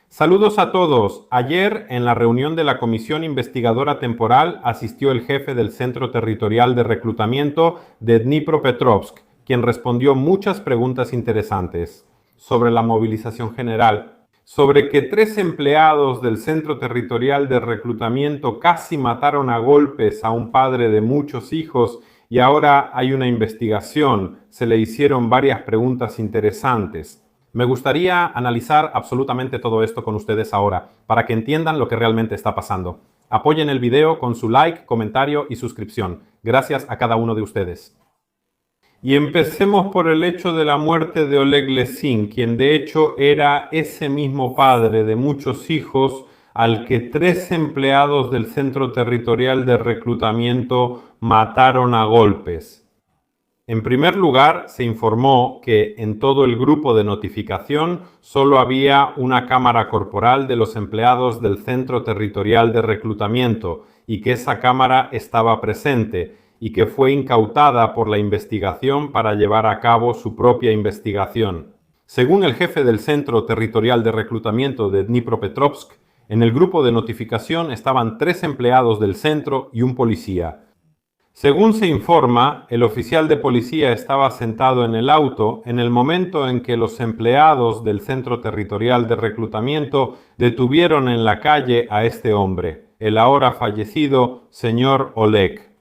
Saludos a todos. Ayer, en la reunión de la Comisión Investigadora Temporal, asistió el jefe del Centro Territorial de Reclutamiento de Dnipropetrovsk, quien respondió muchas preguntas interesantes sobre la movilización general, sobre que 3 empleados del Centro Territorial de Reclutamiento casi mataron a golpes a un padre de muchos hijos y ahora hay una investigación. Se le hicieron varias preguntas interesantes. Me gustaría analizar absolutamente todo esto con ustedes ahora, para que entiendan lo que realmente está pasando. Apoyen el video con su like, comentario y suscripción. Gracias a cada uno de ustedes. Y empecemos por el hecho de la muerte de Oleg Lesin, quien de hecho era ese mismo padre de muchos hijos al que 3 empleados del Centro Territorial de Reclutamiento mataron a golpes. En primer lugar, se informó que en todo el grupo de notificación solo había una cámara corporal de los empleados del Centro Territorial de Reclutamiento y que esa cámara estaba presente y que fue incautada por la investigación para llevar a cabo su propia investigación. Según el jefe del Centro Territorial de Reclutamiento de Dnipropetrovsk, en el grupo de notificación estaban 3 empleados del centro y un policía. Según se informa, el oficial de policía estaba sentado en el auto en el momento en que los empleados del Centro Territorial de Reclutamiento detuvieron en la calle a este hombre, el ahora fallecido señor Oleg.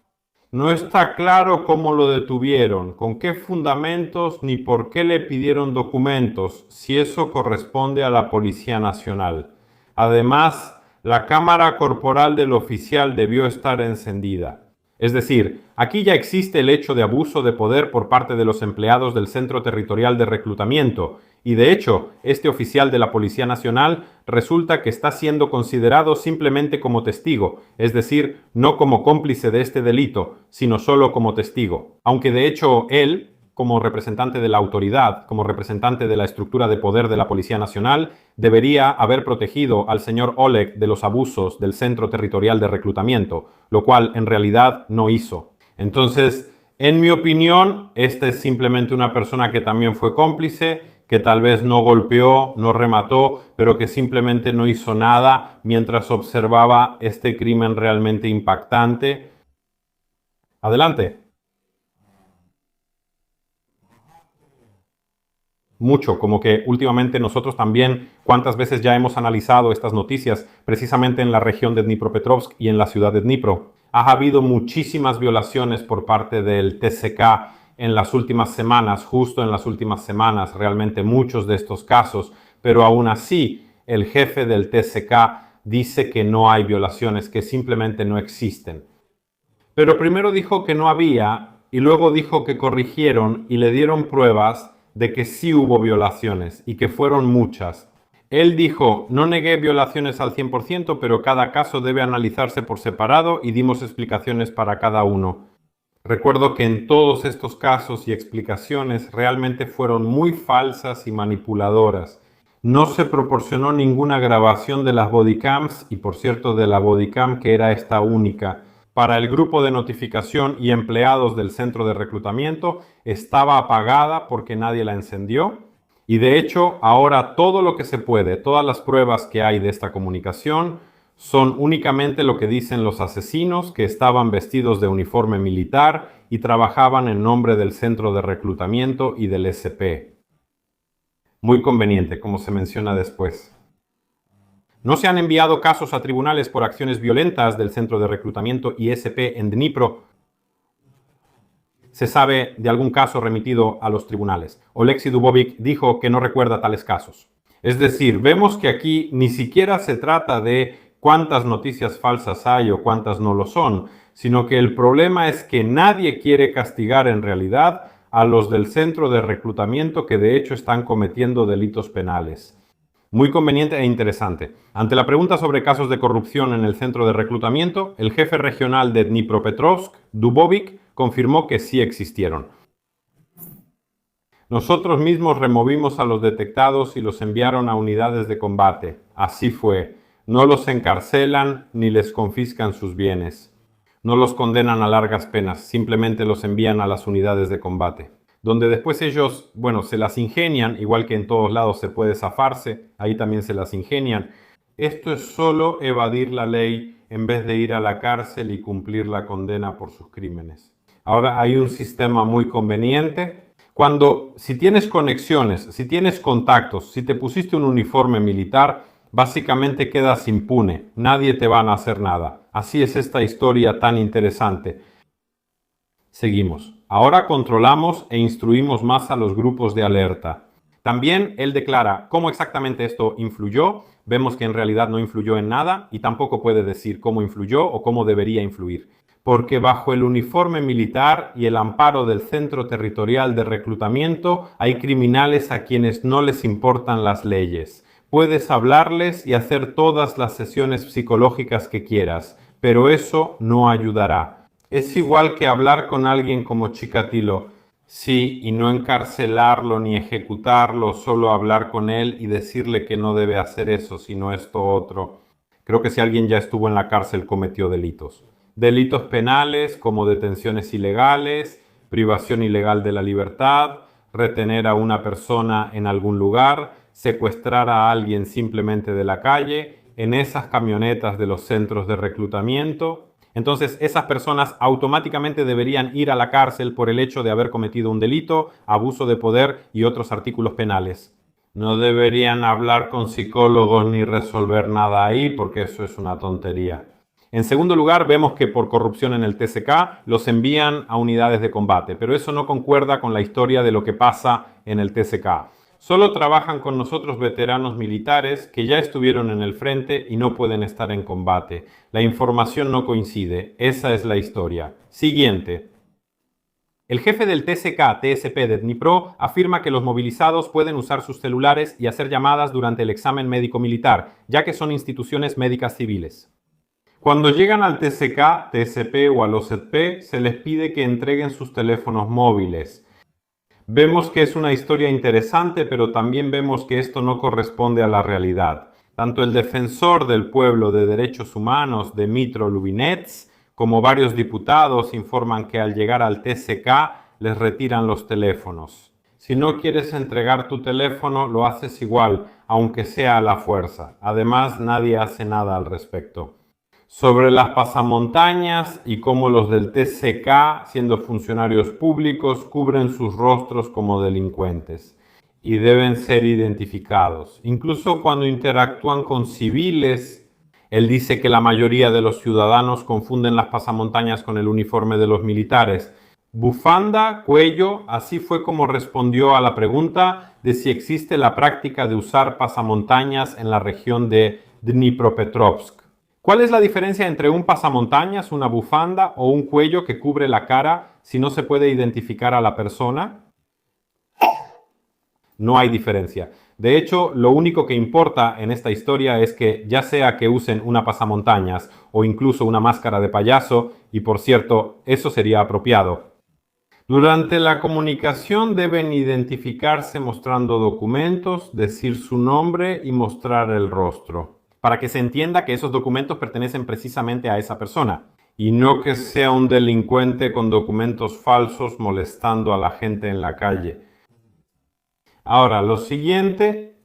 No está claro cómo lo detuvieron, con qué fundamentos ni por qué le pidieron documentos, si eso corresponde a la Policía Nacional. Además, la cámara corporal del oficial debió estar encendida. Es decir, aquí ya existe el hecho de abuso de poder por parte de los empleados del Centro Territorial de Reclutamiento y de hecho, este oficial de la Policía Nacional resulta que está siendo considerado simplemente como testigo, es decir, no como cómplice de este delito, sino solo como testigo. Aunque de hecho él, como representante de la autoridad, como representante de la estructura de poder de la Policía Nacional, debería haber protegido al señor Oleg de los abusos del Centro Territorial de Reclutamiento, lo cual en realidad no hizo. Entonces, en mi opinión, esta es simplemente una persona que también fue cómplice, que tal vez no golpeó, no remató, pero que simplemente no hizo nada mientras observaba este crimen realmente impactante. Adelante. Mucho, como que últimamente nosotros también, cuántas veces ya hemos analizado estas noticias, precisamente en la región de Dnipropetrovsk y en la ciudad de Dnipro. Ha habido muchísimas violaciones por parte del TSK en las últimas semanas, justo en las últimas semanas, realmente muchos de estos casos, pero aún así el jefe del TSK dice que no hay violaciones, que simplemente no existen. Pero primero dijo que no había y luego dijo que corrigieron y le dieron pruebas de que sí hubo violaciones y que fueron muchas. Él dijo, no negué violaciones al 100%, pero cada caso debe analizarse por separado y dimos explicaciones para cada uno. Recuerdo que en todos estos casos y explicaciones realmente fueron muy falsas y manipuladoras. No se proporcionó ninguna grabación de las bodycams y por cierto de la bodycam que era esta única. Para el grupo de notificación y empleados del centro de reclutamiento estaba apagada porque nadie la encendió y de hecho ahora todo lo que se puede, todas las pruebas que hay de esta comunicación son únicamente lo que dicen los asesinos que estaban vestidos de uniforme militar y trabajaban en nombre del centro de reclutamiento y del SP. Muy conveniente, como se menciona después. No se han enviado casos a tribunales por acciones violentas del Centro de Reclutamiento y SP en Dnipro. Se sabe de algún caso remitido a los tribunales. Oleksiy Dubovik dijo que no recuerda tales casos. Es decir, vemos que aquí ni siquiera se trata de cuántas noticias falsas hay o cuántas no lo son, sino que el problema es que nadie quiere castigar en realidad a los del Centro de Reclutamiento que de hecho están cometiendo delitos penales. Muy conveniente e interesante. Ante la pregunta sobre casos de corrupción en el centro de reclutamiento, el jefe regional de Dnipropetrovsk, Dubovik, confirmó que sí existieron. Nosotros mismos removimos a los detectados y los enviaron a unidades de combate. Así fue. No los encarcelan ni les confiscan sus bienes. No los condenan a largas penas, simplemente los envían a las unidades de combate. donde después ellos, bueno, se las ingenian, igual que en todos lados se puede zafarse, ahí también se las ingenian. Esto es solo evadir la ley en vez de ir a la cárcel y cumplir la condena por sus crímenes. Ahora hay un sistema muy conveniente. Si tienes conexiones, si tienes contactos, si te pusiste un uniforme militar, básicamente quedas impune, nadie te va a hacer nada. Así es esta historia tan interesante. Seguimos. Ahora controlamos e instruimos más a los grupos de alerta. También él declara cómo exactamente esto influyó. Vemos que en realidad no influyó en nada y tampoco puede decir cómo influyó o cómo debería influir. Porque bajo el uniforme militar y el amparo del Centro Territorial de Reclutamiento hay criminales a quienes no les importan las leyes. Puedes hablarles y hacer todas las sesiones psicológicas que quieras, pero eso no ayudará. Es igual que hablar con alguien como Chikatilo. Sí, y no encarcelarlo ni ejecutarlo, solo hablar con él y decirle que no debe hacer eso, sino esto otro. Creo que si alguien ya estuvo en la cárcel cometió delitos. Delitos penales como detenciones ilegales, privación ilegal de la libertad, retener a una persona en algún lugar, secuestrar a alguien simplemente de la calle, en esas camionetas de los centros de reclutamiento. Entonces, esas personas automáticamente deberían ir a la cárcel por el hecho de haber cometido un delito, abuso de poder y otros artículos penales. No deberían hablar con psicólogos ni resolver nada ahí porque eso es una tontería. En segundo lugar, vemos que por corrupción en el TCK los envían a unidades de combate, pero eso no concuerda con la historia de lo que pasa en el TCK. Solo trabajan con nosotros veteranos militares que ya estuvieron en el frente y no pueden estar en combate. La información no coincide. Esa es la historia. Siguiente. El jefe del TSP de Dnipro afirma que los movilizados pueden usar sus celulares y hacer llamadas durante el examen médico-militar, ya que son instituciones médicas civiles. Cuando llegan al TSP o al OZP, se les pide que entreguen sus teléfonos móviles. Vemos que es una historia interesante, pero también vemos que esto no corresponde a la realidad. Tanto el defensor del pueblo de derechos humanos, Dmytro Lubinets, como varios diputados informan que al llegar al TSK les retiran los teléfonos. Si no quieres entregar tu teléfono, lo haces igual, aunque sea a la fuerza. Además, nadie hace nada al respecto. Sobre las pasamontañas y cómo los del TSK, siendo funcionarios públicos, cubren sus rostros como delincuentes y deben ser identificados. Incluso cuando interactúan con civiles, él dice que la mayoría de los ciudadanos confunden las pasamontañas con el uniforme de los militares. Bufanda, cuello, así fue como respondió a la pregunta de si existe la práctica de usar pasamontañas en la región de Dnipropetrovsk. ¿Cuál es la diferencia entre un pasamontañas, una bufanda o un cuello que cubre la cara si no se puede identificar a la persona? No hay diferencia. De hecho, lo único que importa en esta historia es que ya sea que usen una pasamontañas o incluso una máscara de payaso, y por cierto, eso sería apropiado. Durante la comunicación deben identificarse mostrando documentos, decir su nombre y mostrar el rostro, para que se entienda que esos documentos pertenecen precisamente a esa persona, y no que sea un delincuente con documentos falsos molestando a la gente en la calle. Ahora, lo siguiente.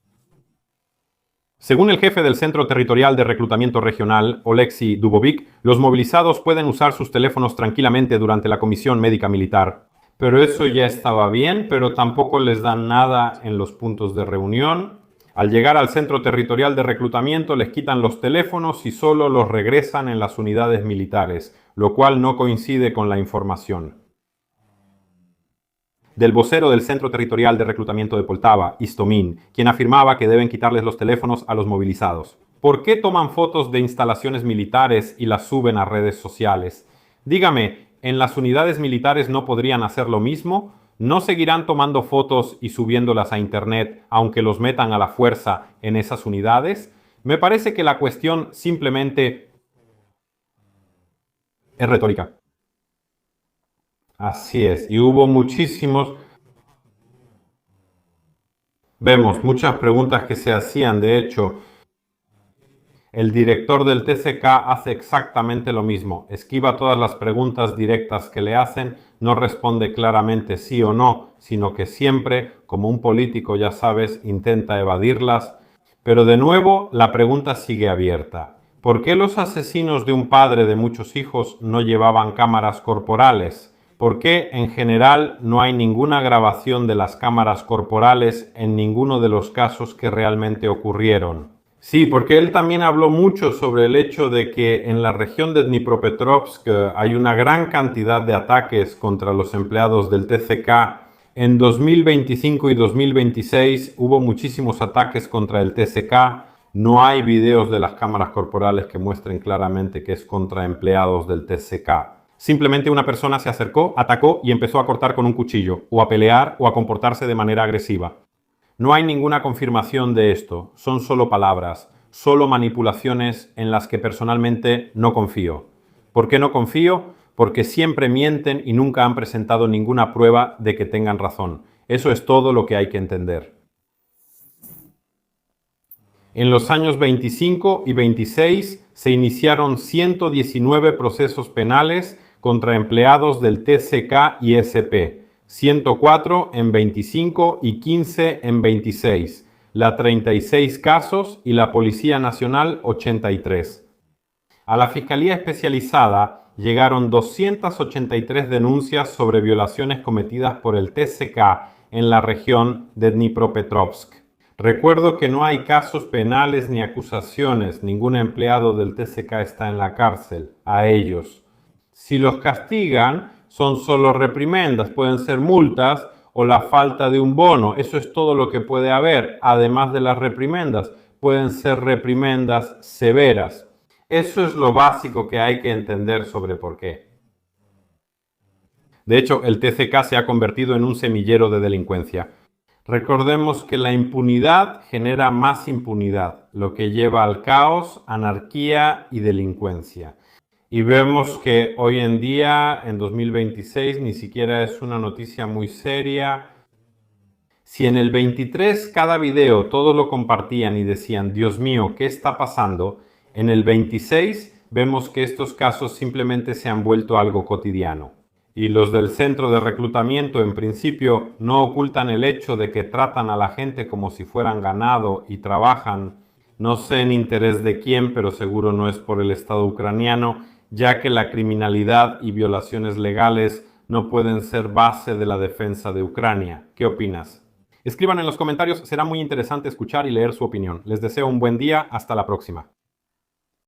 Según el jefe del Centro Territorial de Reclutamiento Regional, Oleksiy Dubovik, los movilizados pueden usar sus teléfonos tranquilamente durante la comisión médica militar. Pero eso ya estaba bien, pero tampoco les dan nada en los puntos de reunión. Al llegar al Centro Territorial de Reclutamiento les quitan los teléfonos y solo los regresan en las unidades militares, lo cual no coincide con la información. Del vocero del Centro Territorial de Reclutamiento de Poltava, Istomin, quien afirmaba que deben quitarles los teléfonos a los movilizados. ¿Por qué toman fotos de instalaciones militares y las suben a redes sociales? Dígame, ¿en las unidades militares no podrían hacer lo mismo? ¿No seguirán tomando fotos y subiéndolas a internet aunque los metan a la fuerza en esas unidades? Me parece que la cuestión simplemente es retórica. Así es, y hubo vemos muchas preguntas que se hacían, de hecho. El director del TCK hace exactamente lo mismo, esquiva todas las preguntas directas que le hacen, no responde claramente sí o no, sino que siempre, como un político ya sabes, intenta evadirlas. Pero de nuevo, la pregunta sigue abierta. ¿Por qué los asesinos de un padre de muchos hijos no llevaban cámaras corporales? ¿Por qué en general no hay ninguna grabación de las cámaras corporales en ninguno de los casos que realmente ocurrieron? Sí, porque él también habló mucho sobre el hecho de que en la región de Dnipropetrovsk hay una gran cantidad de ataques contra los empleados del TCK. En 2025 y 2026 hubo muchísimos ataques contra el TCK. No hay videos de las cámaras corporales que muestren claramente que es contra empleados del TCK. Simplemente una persona se acercó, atacó y empezó a cortar con un cuchillo, o a pelear o a comportarse de manera agresiva. No hay ninguna confirmación de esto, son solo palabras, solo manipulaciones en las que personalmente no confío. ¿Por qué no confío? Porque siempre mienten y nunca han presentado ninguna prueba de que tengan razón. Eso es todo lo que hay que entender. En los años 25 y 26 se iniciaron 119 procesos penales contra empleados del TCK y SP. 104 en 25 y 15 en 26, la 36 casos y la Policía Nacional 83. A la Fiscalía Especializada llegaron 283 denuncias sobre violaciones cometidas por el TCK en la región de Dnipropetrovsk. Recuerdo que no hay casos penales ni acusaciones, ningún empleado del TCK está en la cárcel, a ellos. Si los castigan, son solo reprimendas, pueden ser multas o la falta de un bono. Eso es todo lo que puede haber. Además de las reprimendas, pueden ser reprimendas severas. Eso es lo básico que hay que entender sobre por qué. De hecho, el TCK se ha convertido en un semillero de delincuencia. Recordemos que la impunidad genera más impunidad, lo que lleva al caos, anarquía y delincuencia. Y vemos que hoy en día, en 2026, ni siquiera es una noticia muy seria. Si en el 23 cada video todos lo compartían y decían, Dios mío, ¿qué está pasando? En el 26 vemos que estos casos simplemente se han vuelto algo cotidiano. Y los del centro de reclutamiento en principio no ocultan el hecho de que tratan a la gente como si fueran ganado y trabajan, no sé en interés de quién, pero seguro no es por el Estado ucraniano, ya que la criminalidad y violaciones legales no pueden ser base de la defensa de Ucrania. ¿Qué opinas? Escriban en los comentarios, será muy interesante escuchar y leer su opinión. Les deseo un buen día, hasta la próxima.